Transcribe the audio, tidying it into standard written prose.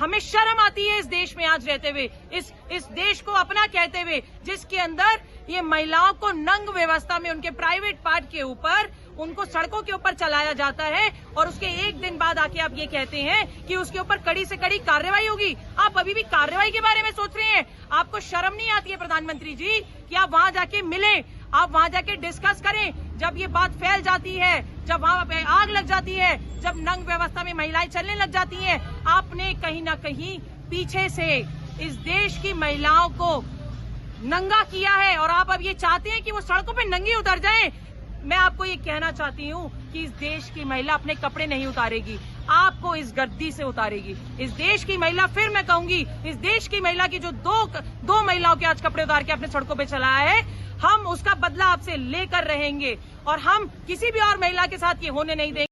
हमें शर्म आती है इस देश में आज रहते हुए, इस देश को अपना कहते हुए, जिसके अंदर ये महिलाओं को नंग व्यवस्था में उनके प्राइवेट पार्ट के ऊपर उनको सड़कों के ऊपर चलाया जाता है और उसके एक दिन बाद आके आप ये कहते हैं कि उसके ऊपर कड़ी से कड़ी कार्रवाई होगी। आप अभी भी कार्रवाई के बारे में सोच रहे हैं। आपको शर्म नहीं आती है प्रधानमंत्री जी कि आप वहां जाके मिलें, आप वहां जाके डिस्कस करें। जब ये बात फैल जाती है, जब वहां पे आग लग जाती है, जब नंग व्यवस्था में महिलाएं चलने लग जाती हैं, आपने कहीं ना कहीं पीछे से इस देश की महिलाओं को नंगा किया है और आप अब ये चाहते हैं कि वो सड़कों पे नंगी उतर जाएं। मैं आपको ये कहना चाहती हूँ कि इस देश की महिला अपने कपड़े नहीं उतारेगी, आपको इस गद्दी से उतारेगी। इस देश की महिला, फिर मैं कहूंगी, इस देश की महिला की जो दो महिलाओं के आज कपड़े उतार के अपने सड़कों पे चलाया है, हम उसका बदला आपसे लेकर रहेंगे और हम किसी भी और महिला के साथ ये होने नहीं देंगे।